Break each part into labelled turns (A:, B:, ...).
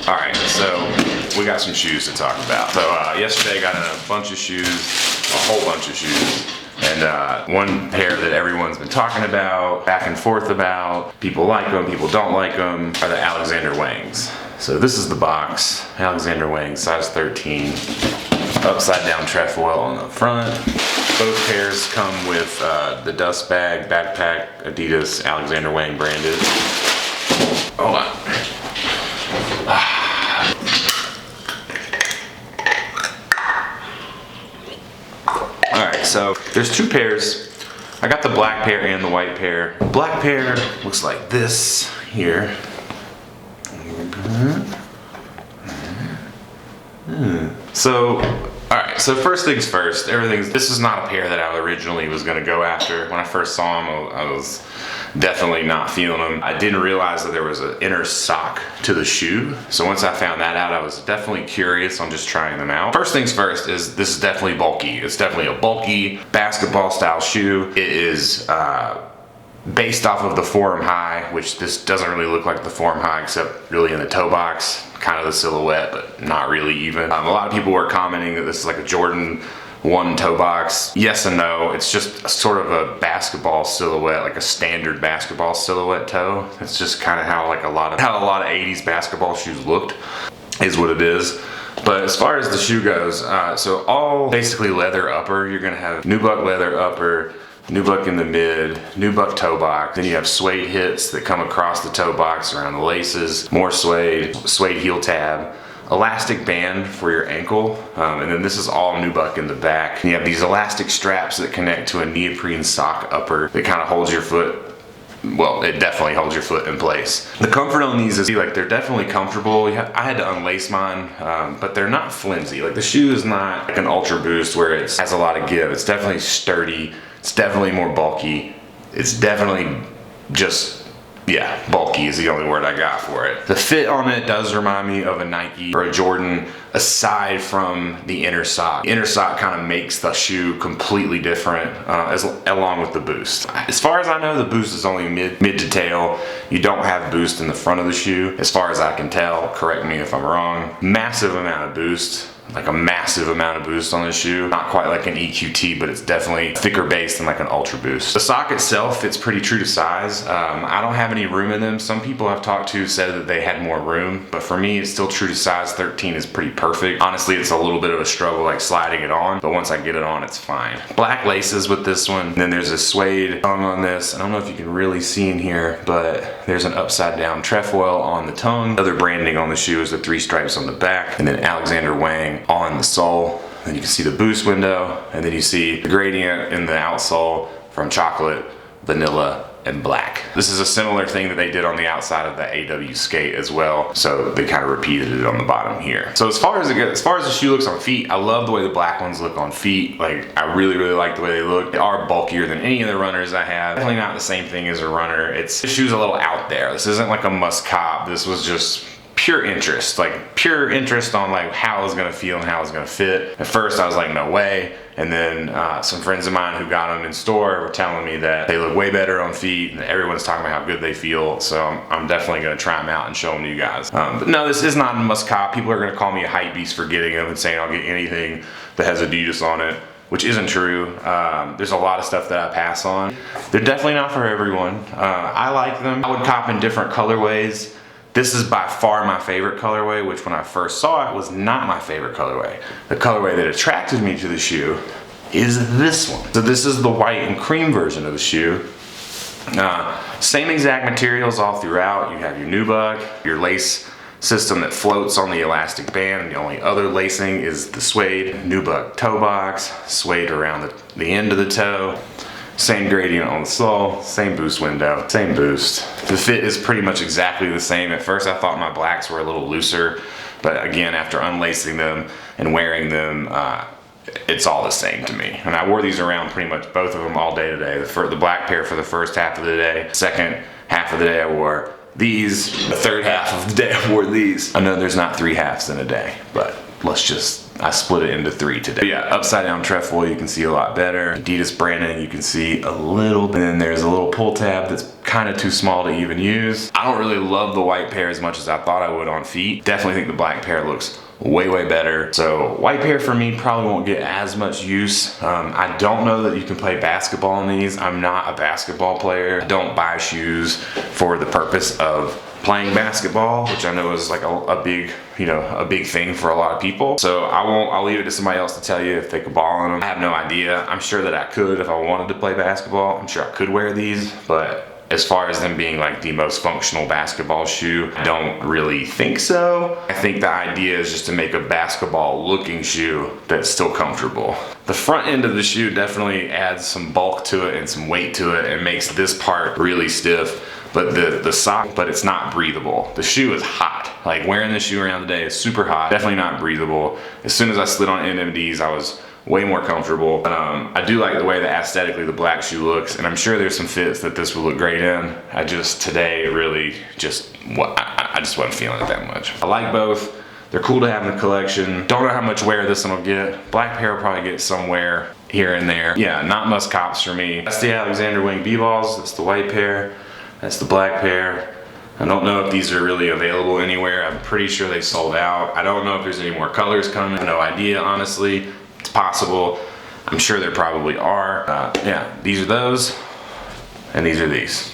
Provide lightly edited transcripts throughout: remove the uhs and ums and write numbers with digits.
A: Alright, so we got some shoes to talk about. So yesterday I got in a bunch of shoes, a whole bunch of shoes. And one pair that everyone's been talking about, back and forth about, people like them, people don't like them, are the Alexander Wangs. So this is the box, Alexander Wang, size 13, upside down trefoil on the front. Both pairs come with the dust bag, backpack, Adidas, Alexander Wang branded. Hold on. Alright, so there's two pairs. I got the black pair and the white pair. The black pair looks like this here. So, alright, so first things first, this is not a pair that I originally was going to go after. When I first saw them, I was definitely not feeling them. I didn't realize that there was an inner sock to the shoe. So once I found that out, I was definitely curious on just trying them out. First things first is this is definitely bulky. It's definitely a bulky basketball style shoe. It is based off of the Forum High, which this doesn't really look like the Forum High except really in the toe box. Kind of the silhouette, but not really even. A lot of people were commenting that this is like a Jordan 1 toe box. Yes and no. It's just sort of a basketball silhouette, like a standard basketball silhouette toe. It's just kind of how a lot of 80s basketball shoes looked, is what it is. But as far as the shoe goes, so all basically leather upper. You're gonna have nubuck leather upper, nubuck in the mid, nubuck toe box. Then you have suede hits that come across the toe box around the laces, more suede heel tab, elastic band for your ankle, and then this is all nubuck in the back. And you have these elastic straps that connect to a neoprene sock upper that kind of holds your foot. Well, it definitely holds your foot in place. The comfort on these is like they're definitely comfortable. I had to unlace mine, but they're not flimsy. Like the shoe is not like an Ultra Boost where it has a lot of give. It's definitely sturdy. It's definitely more bulky. It's definitely just, yeah, bulky is the only word I got for it. The fit on it does remind me of a Nike or a Jordan, aside from the inner sock. The inner sock kind of makes the shoe completely different, along with the boost. As far as I know, the boost is only mid to tail. You don't have boost in the front of the shoe. As far as I can tell, correct me if I'm wrong. Massive amount of boost. Like a massive amount of boost on this shoe. Not quite like an EQT, but it's definitely thicker base than like an Ultra Boost. The sock itself fits pretty true to size. I don't have any room in them. Some people I've talked to said that they had more room, but for me, it's still true to size. 13 is pretty perfect. Honestly, it's a little bit of a struggle like sliding it on, but once I get it on, it's fine. Black laces with this one. And then there's a suede tongue on this. I don't know if you can really see in here, but there's an upside down trefoil on the tongue. Other branding on the shoe is the 3 stripes on the back, and then Alexander Wang on the sole. Then you can see the boost window, and then you see the gradient in the outsole from chocolate, vanilla, and black. This is a similar thing that they did on the outside of the AW skate as well, so they kind of repeated it on the bottom here. So as far as the shoe looks on feet, I love the way the black ones look on feet. Like, I really like the way they look. They are bulkier than any of the runners I have. Definitely not the same thing as a runner. This shoe's a little out there. This isn't like a must cop. This was just pure interest on like how it's gonna feel and how it's gonna fit. At first I was like, no way. And then some friends of mine who got them in store were telling me that they look way better on feet, and everyone's talking about how good they feel. So I'm definitely gonna try them out and show them to you guys. But no, this is not a must cop. People are gonna call me a hype beast for getting them and saying I'll get anything that has Adidas on it. which isn't true. There's a lot of stuff that I pass on. They're definitely not for everyone. I like them. I would cop in different colorways. This is by far my favorite colorway, which when I first saw it was not my favorite colorway. The colorway that attracted me to the shoe is this one. So this is the white and cream version of the shoe. Same exact materials all throughout. You have your nubuck, your lace system that floats on the elastic band, and the only other lacing is the suede nubuck toe box, suede around the end of the toe. Same gradient on the sole, same boost window, same boost. The fit is pretty much exactly the same. At first I thought my blacks were a little looser, but again, after unlacing them and wearing them, it's all the same to me. And I wore these around pretty much both of them all day today. The black pair for the first half of the day. Second half of the day I wore these. The third half of the day I wore these. I know there's not 3 halves in a day, but I split it into 3 today. But yeah, upside down trefoil you can see a lot better. Adidas branding you can see a little bit. And then there's a little pull tab that's kind of too small to even use. I don't really love the white pair as much as I thought I would on feet. Definitely think the black pair looks way better. So white pair for me probably won't get as much use. I don't know that you can play basketball in these. I'm not a basketball player. I don't buy shoes for the purpose of playing basketball, which I know is like a big thing for a lot of people. So I'll leave it to somebody else to tell you if they could ball in them. I have no idea. I'm sure that I could if I wanted to play basketball. I'm sure I could wear these, but as far as them being like the most functional basketball shoe, I don't really think so. I think the idea is just to make a basketball looking shoe that's still comfortable. The front end of the shoe definitely adds some bulk to it and some weight to it and makes this part really stiff. But the sock, but it's not breathable. The shoe is hot. Like wearing this shoe around the day is super hot. Definitely not breathable. As soon as I slid on NMDs, I was way more comfortable. But I do like the way that aesthetically the black shoe looks, and I'm sure there's some fits that this would look great in. I just wasn't feeling it that much. I like both. They're cool to have in the collection. Don't know how much wear this one will get. Black pair will probably get somewhere here and there. Yeah, not must cops for me. That's the Alexander Wing B-balls. That's the white pair. That's the black pair. I don't know if these are really available anywhere. I'm pretty sure they sold out. I don't know if there's any more colors coming. I have no idea, honestly. It's possible. I'm sure there probably are. Yeah, these are those, and these are these.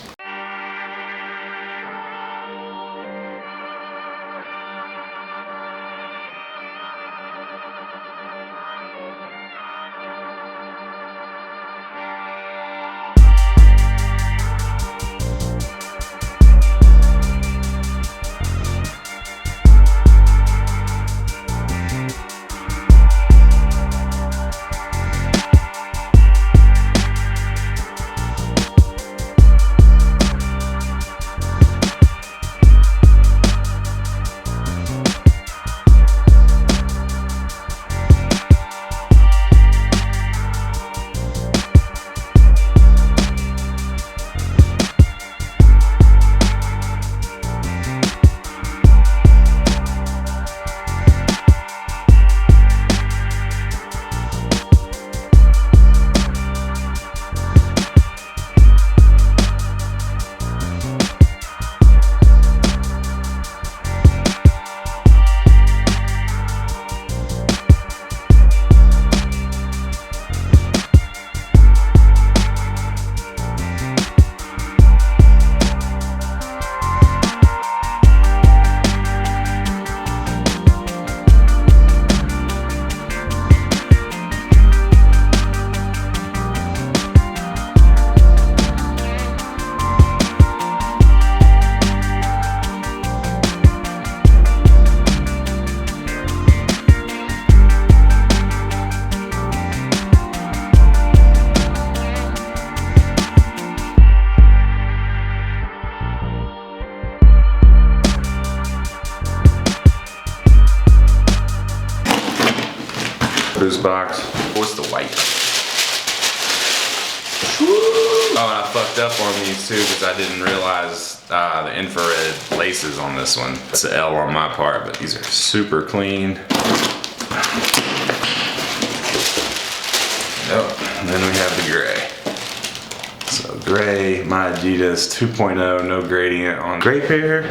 A: Boost box. What's the white? Oh, and I fucked up on these too because I didn't realize the infrared laces on this one. That's an L on my part, but these are super clean. Oh, and then we have the gray. So gray, Miadidas 2.0, no gradient on gray pair,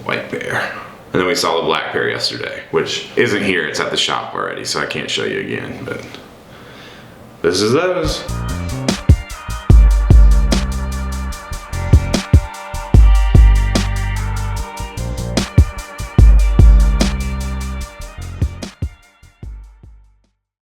A: white pair. And then we saw the black pair yesterday, which isn't here, it's at the shop already, so I can't show you again, but this is those.